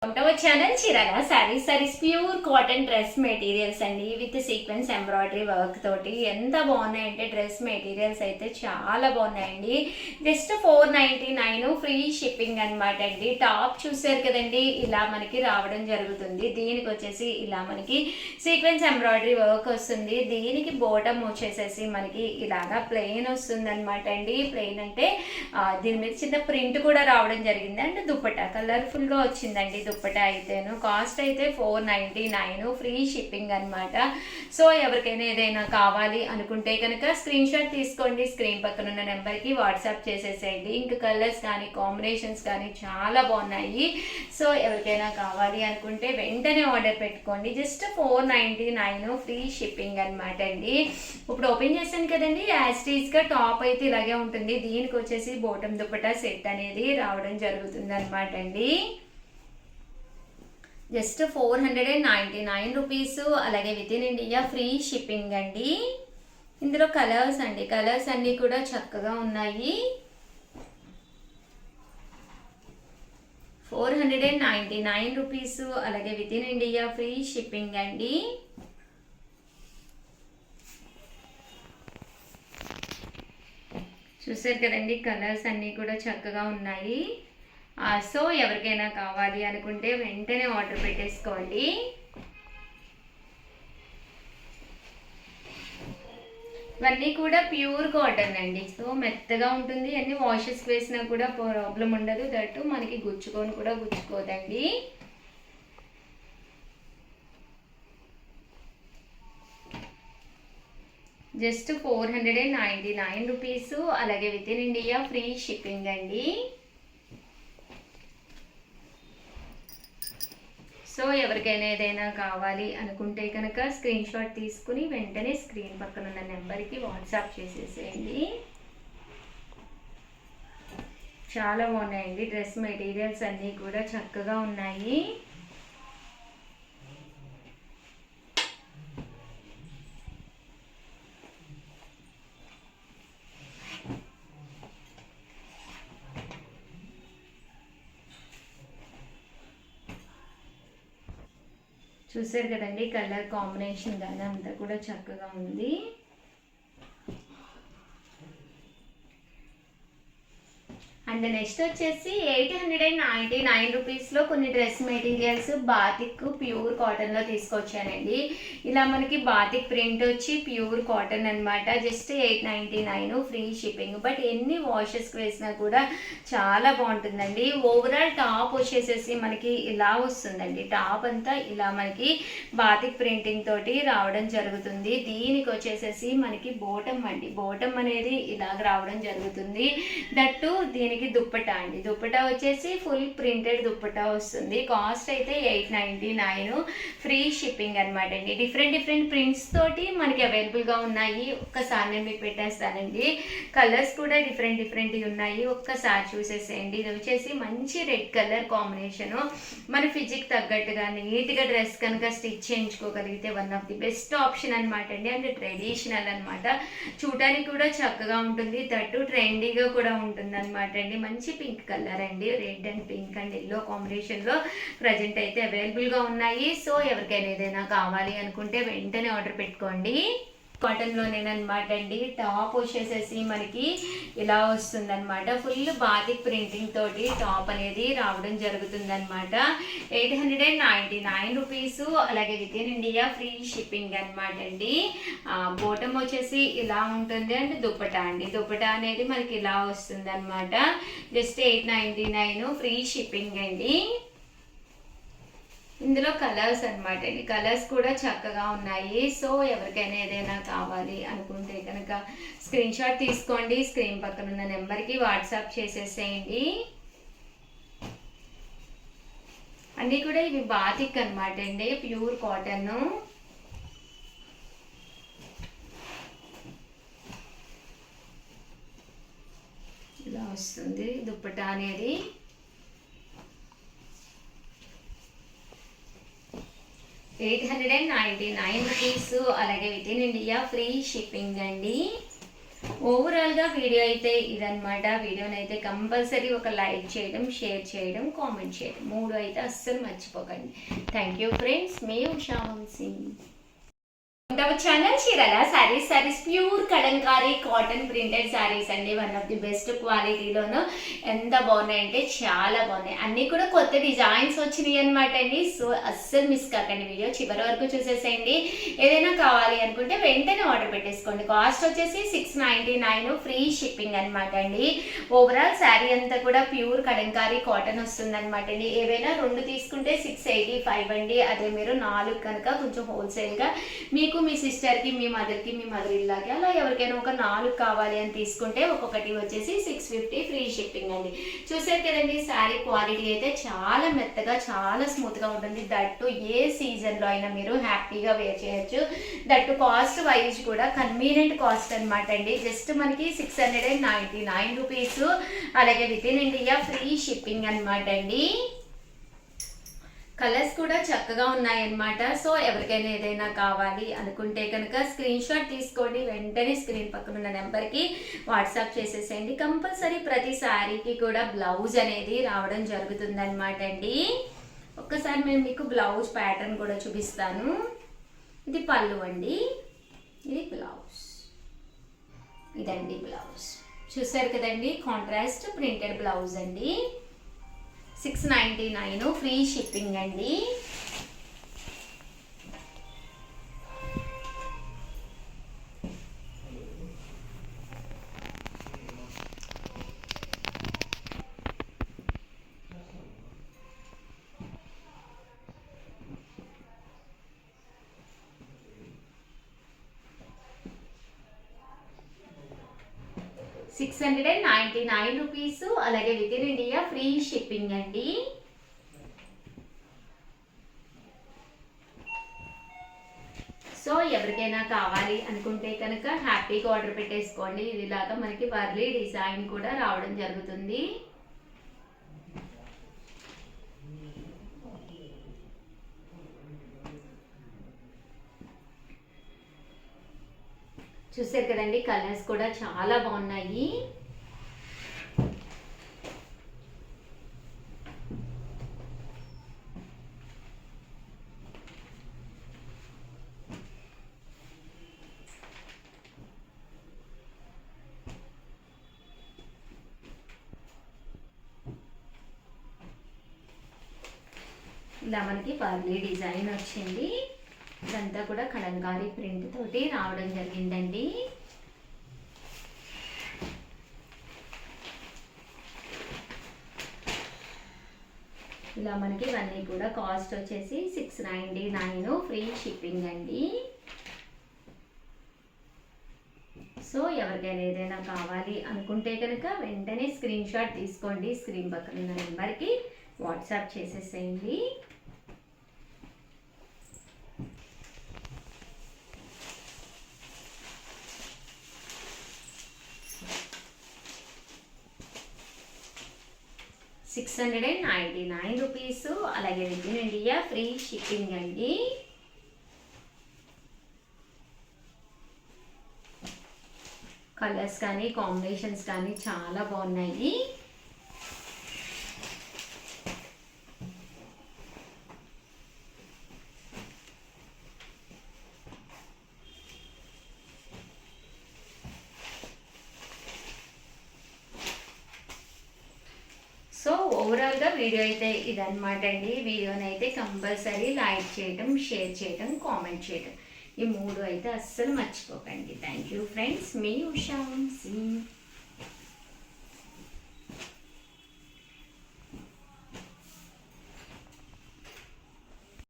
Our channel Chirala saris pure cotton dress materials అండి with sequence embroidery work తోటి ఎంత బాగున్నాయంటే dress materials అయితే చాలా బాగున్నాయండి. జస్ట్ 499 ఫ్రీ షిప్పింగ్ అనమాట అండి. టాప్ చూసారు కదండి, ఇలా మనకి రావడం జరుగుతుంది. దీనికి వచ్చేసి ఇలా మనకి సీక్వెన్స్ ఎంబ్రాయిడరీ వర్క్ వస్తుంది. దీనికి బోటమ్ వచ్చేసేసి మనకి ఇలాగా ప్లెయిన్ వస్తుంది అనమాట అండి. ప్లెయిన్ అంటే దీని మీద చిన్న ప్రింట్ కూడా రావడం జరిగింది. అండ్ దుప్పటా కలర్ఫుల్ గా వచ్చిందండి. దుప్పటా అయితేను కాస్ట్ అయితే 499 ఫ్రీ షిప్పింగ్ అనమాట. సో ఎవరికైనా ఏదైనా కావాలి అనుకుంటే కనుక స్క్రీన్ షాట్ తీసుకోండి, స్క్రీన్ పక్కన ఉన్న నెంబర్కి వాట్సాప్ చేసేసేయండి. ఇంకా కలర్స్ కానీ కాంబినేషన్స్ కానీ చాలా బాగున్నాయి. సో ఎవరికైనా కావాలి అనుకుంటే వెంటనే ఆర్డర్ పెట్టుకోండి. జస్ట్ 499 ఫ్రీ షిప్పింగ్ అనమాట అండి. ఇప్పుడు ఓపెన్ చేశాను కదండి, యాస్టీస్గా టాప్ అయితే ఇలాగే ఉంటుంది. దీనికి వచ్చేసి బోటం దుప్పటా సెట్ అనేది రావడం జరుగుతుంది అనమాట అండి. Just 499 rupees. అలాగే within India free shipping అండి. ఇందులో కలర్స్ అండి, కలర్స్ అన్నీ కూడా చక్కగా ఉన్నాయి. 499 రూపీస్. అలాగే within India free shipping అండి. చూసారు కదండి, కలర్స్ అన్నీ కూడా చక్కగా ఉన్నాయి. సో ఎవరికైనా కావాలి అనుకుంటే వెంటనే ఆర్డర్ పెట్టేసుకోండి. ఇవన్నీ కూడా ప్యూర్ కాటన్ అండి. సో మెత్తగా ఉంటుంది, అన్ని వాషెస్ వేసినా కూడా ప్రాబ్లం ఉండదు. దట్టు మనకి గుచ్చుకొని కూడా గుచ్చుకోదండి. Just 499 rupees. అలాగే within India free shipping అండి. సో ఎవరికైనా ఏదైనా కావాలి అనుకుంటే కనుక స్క్రీన్ షాట్ తీసుకుని వెంటనే స్క్రీన్ పక్కన ఉన్న నెంబర్కి వాట్సాప్ చేసేసేయండి. చాలా బాగున్నాయండి డ్రెస్ మెటీరియల్స్ అన్నీ కూడా చక్కగా ఉన్నాయి. చూసారు కదండి, కలర్ కాంబినేషన్ కానీ అంతా కూడా చక్కగా ఉంది. అండ్ నెక్స్ట్ వచ్చేసి 899 రూపీస్లో కొన్ని డ్రెస్ మెటీరియల్స్ బాతిక్ ప్యూర్ కాటన్లో తీసుకొచ్చానండి. ఇలా మనకి బాతిక్ ప్రింట్ వచ్చి ప్యూర్ కాటన్ అనమాట. Just 899 free shipping. బట్ ఎన్ని వాషెస్కి వేసినా కూడా చాలా బాగుంటుందండి. ఓవరాల్ టాప్ వచ్చేసేసి మనకి ఇలా వస్తుందండి. టాప్ అంతా ఇలా మనకి బాతిక్ ప్రింటింగ్ తోటి రావడం జరుగుతుంది. దీనికి వచ్చేసేసి మనకి బోటమ్ అండి, బోటమ్ అనేది ఇలాగ రావడం జరుగుతుంది. దట్టు దీనికి దుప్పటా అండి. దుప్పటా వచ్చేసి ఫుల్ ప్రింటెడ్ దుప్పటా వస్తుంది. కాస్ట్ అయితే 899 ఫ్రీ షిప్పింగ్ అనమాట అండి. డిఫరెంట్ ప్రింట్స్ తోటి మనకి అవైలబుల్గా ఉన్నాయి. ఒక్కసారి నేను మీకు పెట్టేస్తానండి. కలర్స్ కూడా డిఫరెంట్ ఉన్నాయి. ఒక్కసారి చూసేసేయండి. ఇది వచ్చేసి మంచి రెడ్ కలర్ కాంబినేషను. మన ఫిజిక్ తగ్గట్టుగా నీట్గా డ్రెస్ కనుక స్టిచ్ చేయించుకోగలిగితే one of the best option అనమాట అండి. అండ్ ట్రెడిషనల్ అనమాట. చూడడానికి కూడా చక్కగా ఉంటుంది, తట్టు ట్రెండీగా కూడా ఉంటుంది అనమాట అండి. మంచి పింక్ కలర్ అండి, red and pink and yellow కాంబినేషన్లో ప్రజెంట్ అయితే అవైలబుల్గా ఉన్నాయి. సో ఎవరికైనా ఏదైనా కావాలి అనుకుంటే వెంటనే ఆర్డర్ పెట్టుకోండి. కాటన్లోనేనమాట అండి. టాప్ వచ్చేసేసి మనకి ఇలా వస్తుంది అనమాట. ఫుల్ బాతిక్ ప్రింటింగ్ తోటి టాప్ అనేది రావడం జరుగుతుంది అనమాట. 899 రూపీస్. అలాగే within India free shipping అనమాట అండి. బోటమ్ వచ్చేసి ఇలా ఉంటుంది. అండ్ దుప్పటా అండి, దుప్పటా అనేది మనకి ఇలా వస్తుంది అనమాట. జస్ట్ 899 ఫ్రీ షిప్పింగ్ అండి. ఇందులో కలర్స్ అనమాట అండి, కలర్స్ కూడా చక్కగా ఉన్నాయి. సో ఎవరికైనా ఏదైనా కావాలి అనుకుంటే కనుక స్క్రీన్ షాట్ తీసుకోండి, స్క్రీన్ పక్కన ఉన్న నెంబర్కి వాట్సాప్ చేసేసేయండి. అన్నీ కూడా ఇవి బాతిక్ అనమాట అండి, ప్యూర్ కాటన్. ఇలా వస్తుంది దుప్పటా అనేది. 899 రూపీస్. అలాగే within India free shipping అండి. ఓవరాల్గా వీడియో అయితే ఇదనమాట. వీడియోనైతే కంపల్సరీ ఒక లైక్ చేయడం, షేర్ చేయడం, కామెంట్ చేయడం 3 అయితే అస్సలు మర్చిపోకండి. థ్యాంక్ యూ ఫ్రెండ్స్, మీ ఉషా వంశీ. ఛానల్ చీరల sarees pure Kalamkari cotton printed sarees అండి. వన్ ఆఫ్ ది బెస్ట్ క్వాలిటీలోను ఎంత బాగున్నాయంటే చాలా బాగున్నాయి. అన్నీ కూడా కొత్త డిజైన్స్ వచ్చినాయి అనమాట అండి. సో అస్సలు మిస్ కాకండి, వీడియో చివరి వరకు చూసేసేయండి. ఏదైనా కావాలి అనుకుంటే వెంటనే ఆర్డర్ పెట్టేసుకోండి. కాస్ట్ వచ్చేసి 699, ఫ్రీ షిప్పింగ్ అనమాట అండి. ఓవరాల్ శారీ అంతా కూడా ప్యూర్ కలంకారీ కాటన్ వస్తుంది అనమాట అండి. ఏవైనా 2 తీసుకుంటే 685 అండి. అదే మీరు 4 కనుక కొంచెం హోల్సేల్గా మీకు మీ సిస్టర్కి, మీ మదర్కి, మీ మదర్ ఇల్లాకి అలా ఎవరికైనా ఒక 4 కావాలి అని తీసుకుంటే ఒక్కొక్కటి వచ్చేసి 650, ఫ్రీ షిప్పింగ్ అండి. చూసారు కదండి, శారీ క్వాలిటీ అయితే చాలా మెత్తగా చాలా స్మూత్గా ఉంటుంది. దట్టు ఏ సీజన్లో అయినా మీరు హ్యాపీగా వేర్ చేయొచ్చు. దట్టు కాస్ట్ వైజ్ కూడా కన్వీనియంట్ కాస్ట్ అనమాట అండి. జస్ట్ మనకి 699 రూపీస్. అలాగే within India free shipping అనమాట అండి. కలర్స్ కూడా చక్కగా ఉన్నాయన్నమాట. సో ఎవరికైనా ఏదైనా కావాలి అనుకుంటే కనుక స్క్రీన్ షాట్ తీసుకోండి, వెంటనే స్క్రీన్ పక్కన ఉన్న నెంబర్కి వాట్సాప్ చేసేసేయండి. కంపల్సరీ ప్రతి శారీకి కూడా బ్లౌజ్ అనేది రావడం జరుగుతుంది అనమాట అండి. ఒక్కసారి నేను మీకు బ్లౌజ్ ప్యాటర్న్ కూడా చూపిస్తాను. ఇది పళ్ళు అండి, ఇది బ్లౌజ్, ఇదండి బ్లౌజ్. చూసారు కదండి, కాంట్రాస్ట్ ప్రింటెడ్ బ్లౌజ్ అండి. 699, ఫ్రీ షిప్పింగ్ అండి. ₹699, అలాగే within India free shipping అండి. సో ఎవరికైనా కావాలి అనుకుంటే కనుక హ్యాపీగా ఆర్డర్ పెట్టేసుకోండి. ఇదిలాగా మనకి వర్లీ డిజైన్ కూడా రావడం జరుగుతుంది. చూసారు కదండి, కలర్స్ కూడా చాలా బాగున్నాయి. ఇలా మనకి పర్లీ డిజైన్ వచ్చింది. ఇదంతా కూడా కలంకారీ ప్రింట్ తోటి రావడం జరిగిందండి. ఇలా మనకి ఇవన్నీ కూడా కాస్ట్ వచ్చేసి 699, ఫ్రీ షిప్పింగ్ అండి. సో ఎవరికైనా ఏదైనా కావాలి అనుకుంటే కనుక వెంటనే స్క్రీన్ షాట్ తీసుకోండి, స్క్రీన్ పక్కన ఉన్న నెంబర్కి వాట్సాప్ చేసేసేయండి. ₹699, అలాగే within India free shipping అండి. కలర్స్ కానీ కాంబినేషన్స్ కానీ చాలా బాగున్నాయి. సో ఓవరాల్గా వీడియో అయితే ఇదన్నమాట అండి. వీడియోని అయితే కంపల్సరీ లైక్ చేయడం, షేర్ చేయడం, కామెంట్ చేయడం, ఈ 3 అయితే అస్సలు మర్చిపోకండి. థ్యాంక్ యూ ఫ్రెండ్స్, మీ ఉషా వంశీ.